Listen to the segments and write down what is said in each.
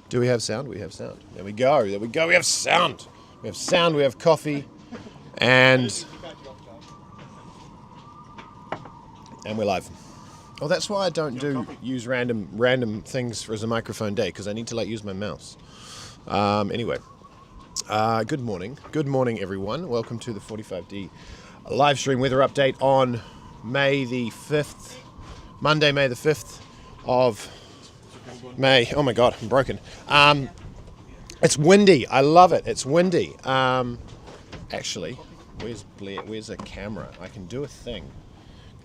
Do we have sound? We have sound. There we go. There we go. We have sound. We have sound. We have coffee. And we're live. Oh, that's why I don't use random things as a microphone day, because I need to use my mouse. Anyway, good morning. Good morning, everyone. Welcome to the 45D live stream weather update on May the 5th, Monday, May the 5th of May. Oh my God, I'm broken. It's windy. I love it. It's windy. Actually, where's Blair? Where's a camera? I can do a thing.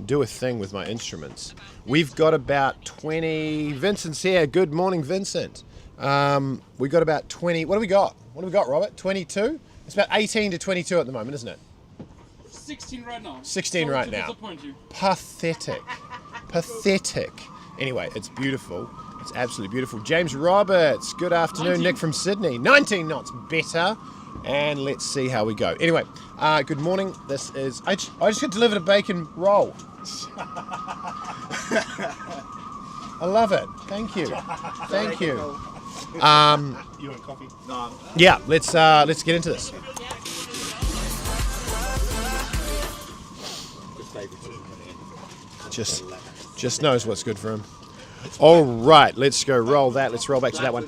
With my instruments. We've got about 20. Vincent's here. Good morning, Vincent. We got about 20. What do we got? What do we got, Robert? 22? It's about 18 to 22 at the moment, isn't it? 16 right now. 16 right now. Disappoint you. Pathetic. Pathetic. Anyway, it's beautiful. It's absolutely beautiful. James Roberts, good afternoon. 19. Nick from Sydney. 19 knots, better. And let's see how we go. Anyway, good morning. This is... I just got delivered a bacon roll. I love it. Thank you. Thank you. You want coffee? No. Yeah, let's get into this. Just knows what's good for him. All right, let's go roll that. Let's roll back to that one.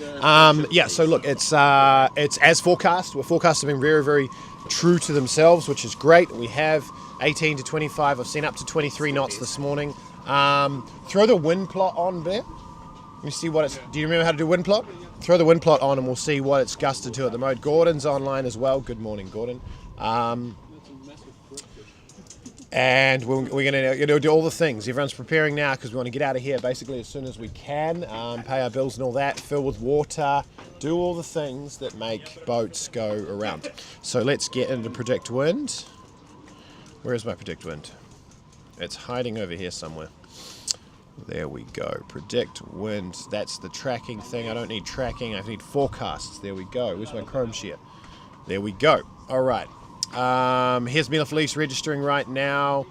Yeah, so look, it's as forecast. We're forecast being very, very true to themselves, which is great. We have 18 to 25. I've seen up to 23 knots this morning. Throw the wind plot on, Bear. Let me see what it's... Do you remember how to do wind plot? Throw the wind plot on and we'll see what it's gusted to at the moment. Gordon's online as well. Good morning, Gordon. And we're going to do all the things. Everyone's preparing now because we want to get out of here basically as soon as we can. Pay our bills and all that. Fill with water. Do all the things that make boats go around. So let's get into predict wind. Where is my predict wind? It's hiding over here somewhere. There we go. Predict wind. That's the tracking thing. I don't need tracking. I need forecasts. There we go. Where's my Chrome share? There we go. All right. Here's Mila Felice registering right now.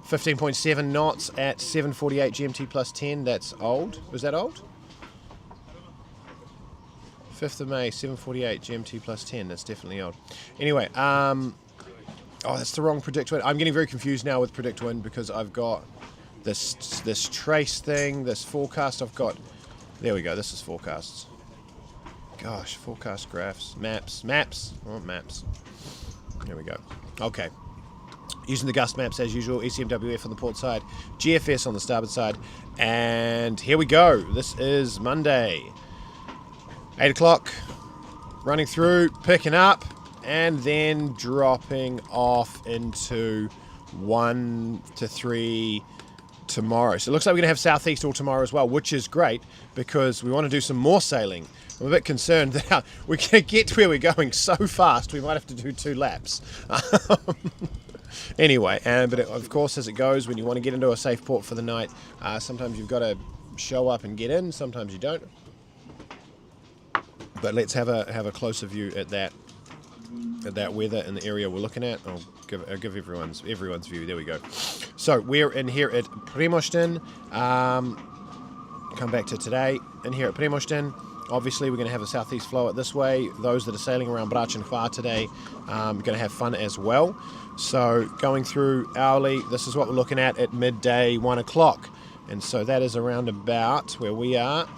15.7 knots at 7:48 GMT plus 10. That's old. Was that old? 5th of May, 7:48 GMT plus 10. That's definitely old. Anyway, oh, that's the wrong predict wind. I'm getting very confused now with predict wind because I've got this trace thing, this forecast. I've got... There we go. This is forecasts. Gosh, forecast graphs. Maps. I want maps. There we go. Okay. Using the gust maps as usual. ECMWF on the port side. GFS on the starboard side. And here we go. This is Monday. 8 o'clock. Running through. Picking up. And then dropping off into 1 to 3 tomorrow. So it looks like we're going to have southeast all tomorrow as well, which is great because we want to do some more sailing. I'm a bit concerned that we're going to get to where we're going so fast we might have to do 2 laps. Anyway, but of course as it goes, when you want to get into a safe port for the night, sometimes you've got to show up and get in, sometimes you don't. But let's have a closer view at that weather in the area we're looking at. I'll give everyone's view. There we go. So we're in here at Primošten. Come back to today. In here at Primošten. Obviously, we're going to have a southeast flow out this way. Those that are sailing around Brač and Hvar today are going to have fun as well. So going through hourly, this is what we're looking at midday, 1 o'clock. And so that is around about where we are.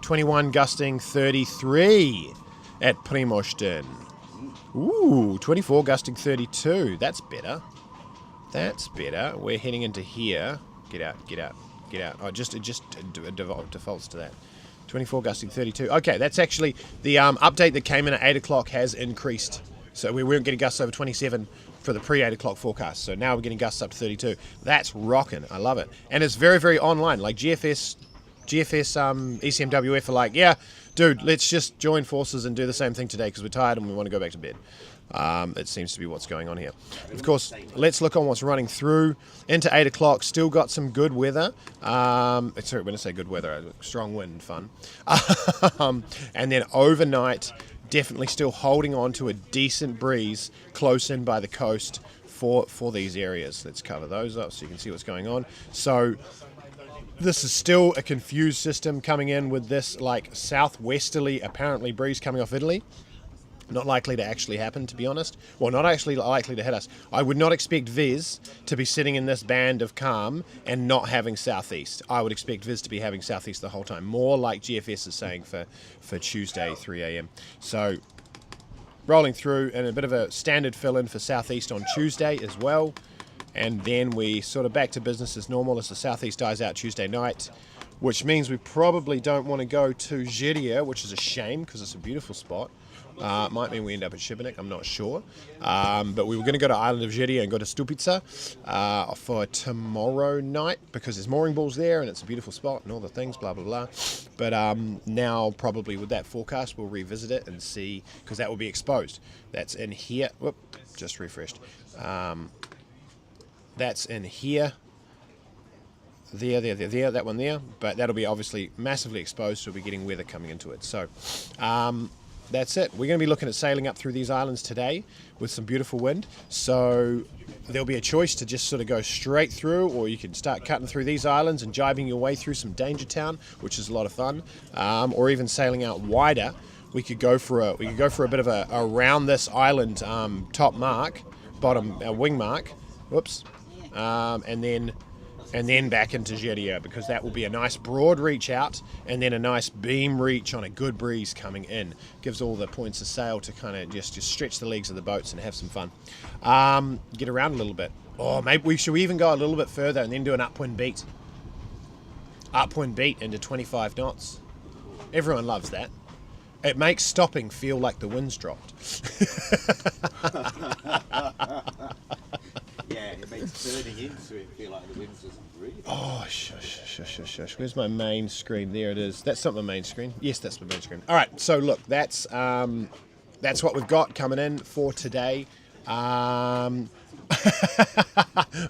21 gusting 33 at Primošten. Ooh, 24 gusting 32. That's better. That's better. We're heading into here. Get out. Oh, it just defaults to that. 24 gusting 32. Okay, that's actually the update that came in at 8 o'clock has increased. So we weren't getting gusts over 27 for the pre-8 o'clock forecast. So now we're getting gusts up to 32. That's rocking. I love it. And it's very, very online. Like GFS, ECMWF are like, yeah, dude, let's just join forces and do the same thing today because we're tired and we want to go back to bed. It seems to be what's going on here. Of course, let's look on what's running through into 8 o'clock. Still got some good weather. Sorry, when I say good weather, strong wind, fun. And then overnight, definitely still holding on to a decent breeze close in by the coast for these areas. Let's cover those up so you can see what's going on. So This is still a confused system coming in with this like southwesterly apparently breeze coming off Italy. Not likely to actually happen, to be honest. Well, not actually likely to hit us. I would not expect Viz to be sitting in this band of calm and not having southeast. I would expect Viz to be having southeast the whole time. More like GFS is saying for Tuesday, 3 a.m. So rolling through, and a bit of a standard fill-in for southeast on Tuesday as well. And then we sort of back to business as normal as the southeast dies out Tuesday night, which means we probably don't want to go to Jeria, which is a shame because it's a beautiful spot. Might mean we end up at Šibenik, I'm not sure. But we were going to go to Island of Jeria and go to Stupica for tomorrow night because there's mooring balls there and it's a beautiful spot and all the things, blah, blah, blah. But now probably with that forecast, we'll revisit it and see, because that will be exposed. That's in here. Whoop, just refreshed. That's in here. There, that one there. But that'll be obviously massively exposed, so we'll be getting weather coming into it. So that's it. We're going to be looking at sailing up through these islands today with some beautiful wind. So there'll be a choice to just sort of go straight through, or you can start cutting through these islands and jibing your way through some Danger Town, which is a lot of fun, or even sailing out wider. We could go for a bit of a around this island top mark, bottom wing mark. Whoops, and then back into Jeria, because that will be a nice broad reach out and then a nice beam reach on a good breeze coming in. Gives all the points of sail to kind of just stretch the legs of the boats and have some fun. Get around a little bit. Or maybe we should even go a little bit further and then do an upwind beat. Upwind beat into 25 knots. Everyone loves that. It makes stopping feel like the wind's dropped. Yeah, it makes turning into it feel like the wind's just breathing. Oh, shush. Where's my main screen? There it is. That's not my main screen. Yes, that's my main screen. All right, so look, that's what we've got coming in for today.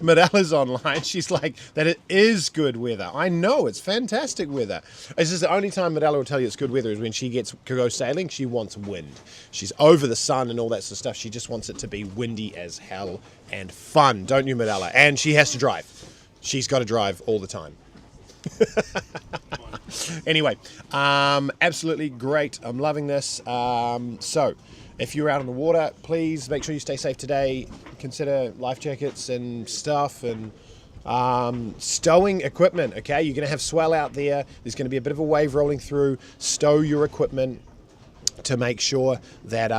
Mirella's online. She's like, that it is good weather. I know, it's fantastic weather. This is the only time Mirella will tell you it's good weather is when she gets to go sailing. She wants wind. She's over the sun and all that sort of stuff. She just wants it to be windy as hell and fun, don't you, Mirella? And she has to drive. She's got to drive all the time. Anyway, absolutely great. I'm loving this. So if you're out on the water, please make sure you stay safe today. Consider life jackets and stuff, and stowing equipment, okay? You're going to have swell out there. There's going to be a bit of a wave rolling through. Stow your equipment to make sure that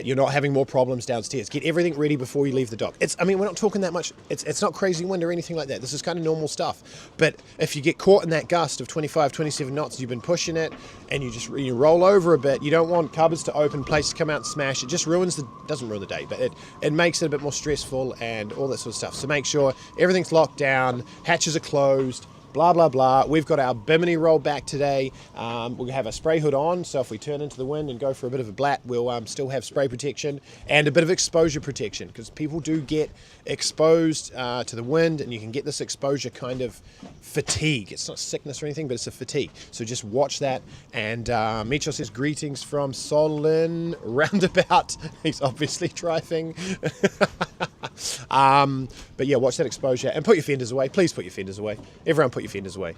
you're not having more problems downstairs. Get everything ready before you leave the dock. We're not talking that much. It's not crazy wind or anything like that. This is kind of normal stuff. But if you get caught in that gust of 25, 27 knots, you've been pushing it, and you roll over a bit, you don't want cupboards to open, plates to come out and smash. It just doesn't ruin the day, but it makes it a bit more stressful and all that sort of stuff. So make sure everything's locked down, hatches are closed, blah, blah, blah. We've got our bimini roll back today. We'll have a spray hood on, so if we turn into the wind and go for a bit of a blat, we'll still have spray protection and a bit of exposure protection, because people do get exposed to the wind, and you can get this exposure kind of fatigue. It's not sickness or anything, but it's a fatigue. So just watch that. And Mitchell says, greetings from Solin roundabout. He's obviously driving. But yeah, watch that exposure and put your fenders away. Please put your fenders away. Everyone put your fenders away.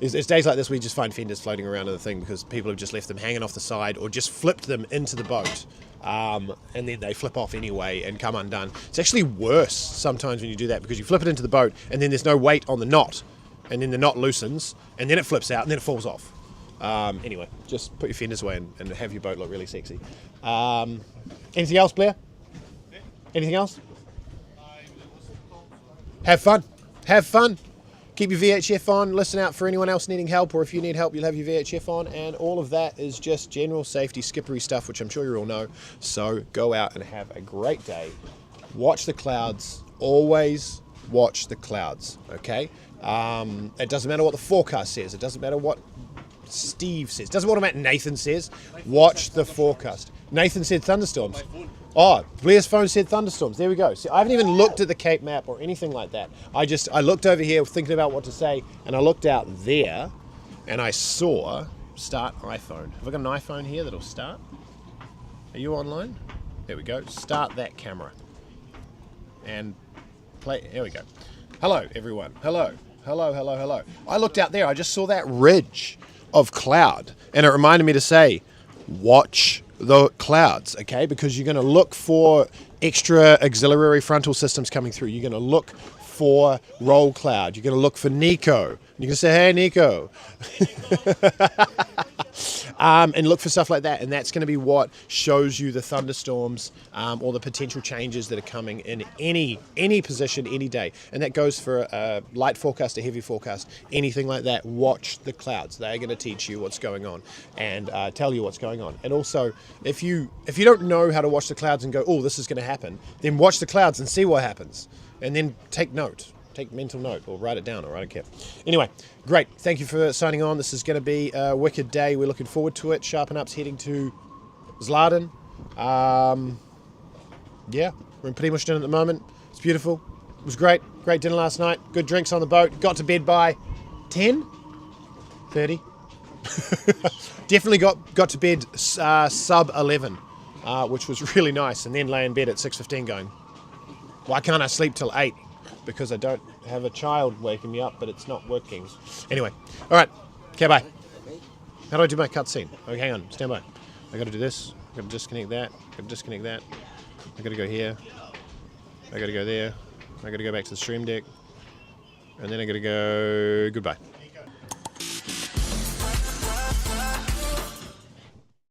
It's days like this we just find fenders floating around in the thing because people have just left them hanging off the side or just flipped them into the boat. And then they flip off anyway and come undone. It's actually worse sometimes when you do that, because you flip it into the boat and then there's no weight on the knot, and then the knot loosens and then it flips out and then it falls off. Anyway, just put your fenders away and have your boat look really sexy. Anything else, Blair? Anything else? Have fun. Keep your VHF on. Listen out for anyone else needing help, or if you need help, you'll have your VHF on. And all of that is just general safety, skippery stuff, which I'm sure you all know. So go out and have a great day. Watch the clouds. Always watch the clouds, okay? It doesn't matter what the forecast says. It doesn't matter what Steve says. It doesn't matter what Nathan says. Watch the forecast. Nathan said thunderstorms. Oh, Blair's phone said thunderstorms. There we go. See, I haven't even looked at the Cape map or anything like that. I looked over here thinking about what to say, and I looked out there, and I saw start iPhone. Have I got an iPhone here that'll start? Are you online? There we go. Start that camera. And play. Here we go. Hello, everyone. Hello. Hello, hello, hello. I looked out there. I just saw that ridge of cloud. And it reminded me to say, watch the clouds, okay? Because you're going to look for extra auxiliary frontal systems coming through. You're going to look for roll cloud. You're going to look for Nico. You're going to say, hey, Nico. And look for stuff like that. And that's going to be what shows you the thunderstorms or the potential changes that are coming in any position, any day. And that goes for a light forecast, a heavy forecast, anything like that. Watch the clouds. They're going to teach you what's going on and tell you what's going on. And also, if you don't know how to watch the clouds and go, oh, this is going to happen, then watch the clouds and see what happens. And then take note. Take mental note or write it down, or I don't care. Anyway, great. Thank you for signing on. This is going to be a wicked day. We're looking forward to it. Sharpen Up's heading to Zladen. Yeah, we're in Primošten at the moment. It's beautiful. It was great. Great dinner last night. Good drinks on the boat. Got to bed by 10:30. Definitely got to bed sub 11, which was really nice. And then lay in bed at 6:15 going, why can't I sleep till 8? Because I don't have a child waking me up, but it's not working. Anyway, all right. Okay, bye. How do I do my cutscene? Okay, hang on. Stand by. I got to do this. I got to disconnect that. I got to disconnect that. I got to go here. I got to go there. I got to go back to the stream deck. And then I got to go goodbye.